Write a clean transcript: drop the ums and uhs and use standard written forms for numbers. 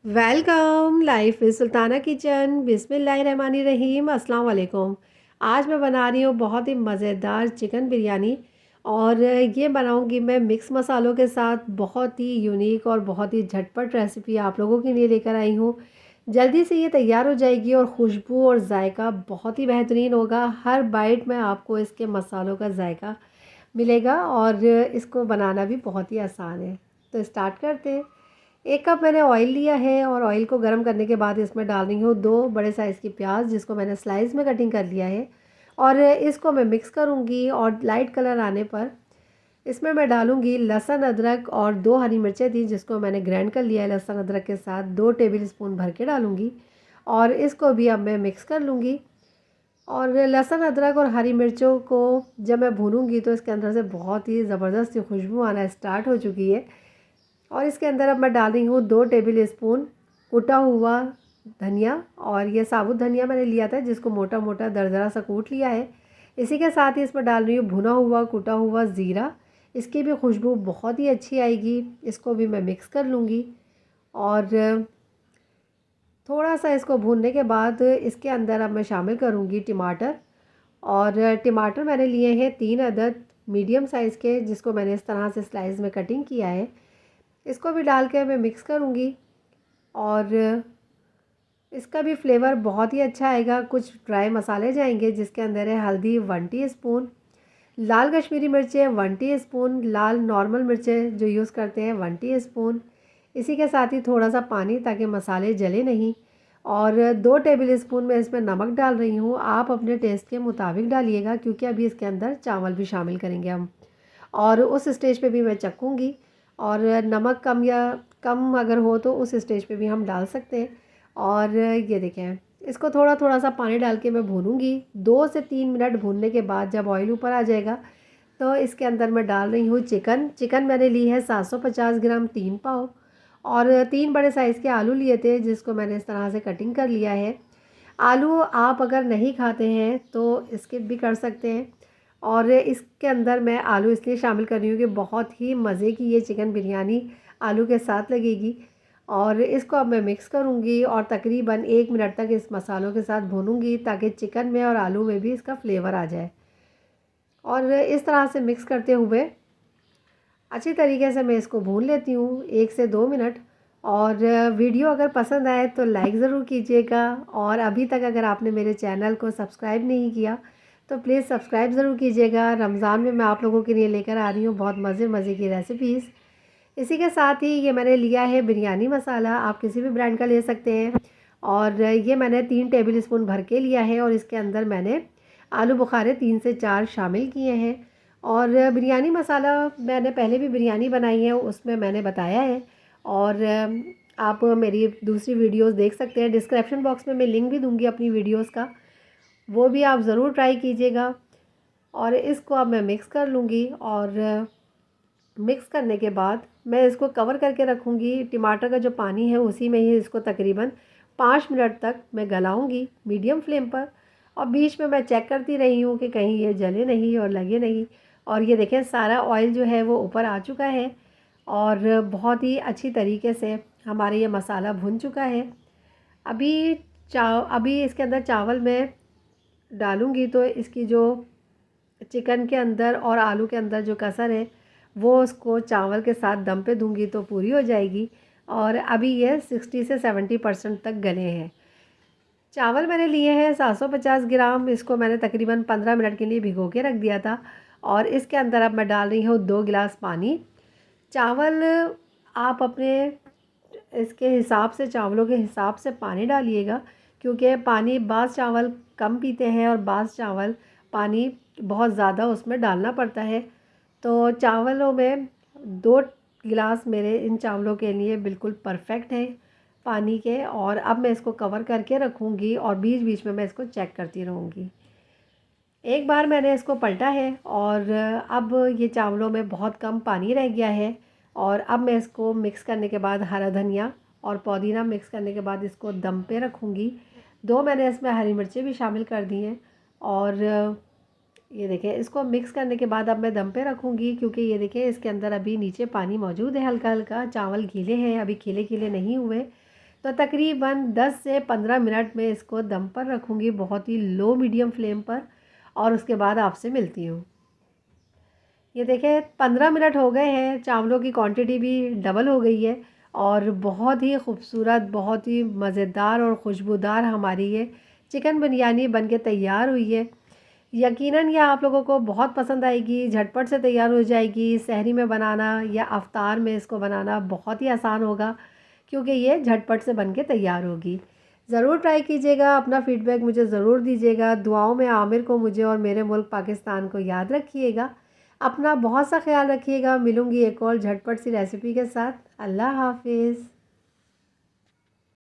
Welcome life is Sultana kitchen. बिस्मिल्लाहिर्रहमानिर्रहीम। अस्सलाम वालेकुम। आज मैं बना रही हूँ बहुत ही मज़ेदार चिकन बिरयानी। और ये बनाऊँगी मैं मिक्स मसालों के साथ। बहुत ही यूनिक और बहुत ही झटपट रेसिपी आप लोगों के लिए लेकर आई हूँ। जल्दी से ये तैयार हो जाएगी और खुशबू और जायका बहुत ही बेहतरीन होगा। हर बाइट में आपको इसके मसालों का जायका मिलेगा और इसको बनाना भी बहुत ही आसान है। तो स्टार्ट करते हैं। 1 कप मैंने ऑयल लिया है और ऑयल को गर्म करने के बाद इसमें डाल रही हूँ 2 बड़े साइज़ की प्याज, जिसको मैंने स्लाइस में कटिंग कर लिया है। और इसको मैं मिक्स करूँगी और लाइट कलर आने पर इसमें मैं डालूँगी लहसुन अदरक और 2 हरी मिर्चें थी, जिसको मैंने ग्राइंड कर लिया है। लहसुन अदरक के साथ 2 टेबल स्पून भर के डालूँगी और इसको भी अब मैं मिक्स कर लूँगी। और लहसुन अदरक और हरी मिर्चों को जब मैं भूनूँगी तो इसके अंदर से बहुत ही ज़बरदस्त खुशबू आना स्टार्ट हो चुकी है। और इसके अंदर अब मैं डाल रही हूँ 2 टेबल स्पून कुटा हुआ धनिया। और ये साबुत धनिया मैंने लिया था, जिसको मोटा मोटा दरदरा सा कूट लिया है। इसी के साथ ही इसमें डाल रही हूँ भुना हुआ कुटा हुआ ज़ीरा। इसकी भी खुशबू बहुत ही अच्छी आएगी। इसको भी मैं मिक्स कर लूँगी। और थोड़ा सा इसको भूनने के बाद इसके अंदर अब मैं शामिल करूँगी टमाटर। और टमाटर मैंने लिए हैं 3 अदद मीडियम साइज़ के, जिसको मैंने इस तरह से स्लाइस में कटिंग किया है। इसको भी डाल के मैं मिक्स करूँगी और इसका भी फ्लेवर बहुत ही अच्छा आएगा। कुछ ड्राई मसाले जाएंगे, जिसके अंदर है हल्दी 1 टीस्पून, लाल कश्मीरी मिर्चें 1 टीस्पून, लाल नॉर्मल मिर्चें जो यूज़ करते हैं 1 टीस्पून। इसी के साथ ही थोड़ा सा पानी, ताकि मसाले जले नहीं। और 2 टेबल स्पून में इसमें नमक डाल रही हूँ। आप अपने टेस्ट के मुताबिक डालिएगा, क्योंकि अभी इसके अंदर चावल भी शामिल करेंगे हम। और उस स्टेज पे भी मैं चखूँगी। और नमक कम अगर हो तो उस स्टेज पे भी हम डाल सकते हैं। और ये देखें, इसको थोड़ा थोड़ा सा पानी डाल के मैं भूनूंगी। 2 से 3 मिनट भूनने के बाद जब ऑयल ऊपर आ जाएगा तो इसके अंदर मैं डाल रही हूँ चिकन मैंने ली है 750 ग्राम 3 पाव। और 3 बड़े साइज़ के आलू लिए थे, जिसको मैंने इस तरह से कटिंग कर लिया है। आलू आप अगर नहीं खाते हैं तो स्किप भी कर सकते हैं। और इसके अंदर मैं आलू इसलिए शामिल कर रही हूँ कि बहुत ही मज़े की ये चिकन बिरयानी आलू के साथ लगेगी। और इसको अब मैं मिक्स करूँगी और तकरीबन 1 मिनट तक इस मसालों के साथ भूनूंगी, ताकि चिकन में और आलू में भी इसका फ्लेवर आ जाए। और इस तरह से मिक्स करते हुए अच्छी तरीके से मैं इसको भून लेती हूँ 1 से 2 मिनट। और वीडियो अगर पसंद आए तो लाइक ज़रूर कीजिएगा। और अभी तक अगर आपने मेरे चैनल को सब्सक्राइब नहीं किया तो प्लीज़ सब्सक्राइब ज़रूर कीजिएगा। रमज़ान में मैं आप लोगों के लिए लेकर आ रही हूँ बहुत मज़े मज़े की रेसिपीज़। इसी के साथ ही ये मैंने लिया है बिरयानी मसाला, आप किसी भी ब्रांड का ले सकते हैं। और ये मैंने 3 टेबल स्पून भर के लिया है और इसके अंदर मैंने आलू बुखारे 3 से 4 शामिल किए हैं। और बिरयानी मसाला मैंने पहले भी बिरयानी बनाई है, उसमें मैंने बताया है। और आप मेरी दूसरी वीडियोस देख सकते हैं। डिस्क्रिप्शन बॉक्स में मैं लिंक भी दूंगी अपनी वीडियोस का, वो भी आप ज़रूर ट्राई कीजिएगा। और इसको अब मैं मिक्स कर लूँगी। और मिक्स करने के बाद मैं इसको कवर करके रखूँगी। टमाटर का जो पानी है उसी में ही इसको तकरीबन 5 मिनट तक मैं गलाऊँगी मीडियम फ्लेम पर। और बीच में मैं चेक करती रही हूँ कि कहीं ये जले नहीं और लगे नहीं। और ये देखें, सारा ऑयल जो है वो ऊपर आ चुका है और बहुत ही अच्छी तरीके से हमारे ये मसाला भुन चुका है। अभी अभी इसके अंदर चावल मैं डालूँगी तो इसकी जो चिकन के अंदर और आलू के अंदर जो कसर है वो उसको चावल के साथ दम पे दूंगी तो पूरी हो जाएगी। और अभी ये 60 से 70% तक गले हैं। चावल मैंने लिए हैं 750 ग्राम। इसको मैंने तकरीबन 15 मिनट के लिए भिगो के रख दिया था। और इसके अंदर अब मैं डाल रही हूँ 2 गिलास पानी। चावल आप अपने इसके हिसाब से, चावलों के हिसाब से पानी डालिएगा, क्योंकि पानी बाज़ चावल कम पीते हैं और बाज़ चावल पानी बहुत ज़्यादा उसमें डालना पड़ता है। तो चावलों में 2 गिलास मेरे इन चावलों के लिए बिल्कुल परफेक्ट है पानी के। और अब मैं इसको कवर करके रखूँगी और बीच बीच में मैं इसको चेक करती रहूँगी। एक बार मैंने इसको पलटा है और अब ये चावलों में बहुत कम पानी रह गया है। और अब मैं इसको मिक्स करने के बाद हरा धनिया और पुदीना मिक्स करने के बाद इसको दम पे रखूँगी। 2 मैंने इसमें हरी मिर्चें भी शामिल कर दी हैं। और ये देखें, इसको मिक्स करने के बाद अब मैं दम पे रखूँगी, क्योंकि ये देखें इसके अंदर अभी नीचे पानी मौजूद है हल्का हल्का। चावल गीले हैं, अभी खिले खिले नहीं हुए। तो तकरीबन 10 से 15 मिनट में इसको दम पर रखूँगी, बहुत ही लो मीडियम फ्लेम पर, और उसके बाद आपसे मिलती हूँ। ये देखें 15 मिनट हो गए हैं, चावलों की क्वांटिटी भी डबल हो गई है और बहुत ही खूबसूरत, बहुत ही मज़ेदार और खुशबूदार हमारी ये चिकन बिरयानी बन के तैयार हुई है। यकीनन ये आप लोगों को बहुत पसंद आएगी, झटपट से तैयार हो जाएगी। सहरी में बनाना या अफ्तार में इसको बनाना बहुत ही आसान होगा, क्योंकि ये झटपट से बन के तैयार होगी। ज़रूर ट्राई कीजिएगा, अपना फ़ीडबैक मुझे ज़रूर दीजिएगा। दुआओं में आमिर को, मुझे और मेरे मुल्क पाकिस्तान को याद रखिएगा। अपना बहुत सा ख्याल रखिएगा। मिलूँगी एक और झटपट सी रेसिपी के साथ। अल्लाह हाफ़िज़।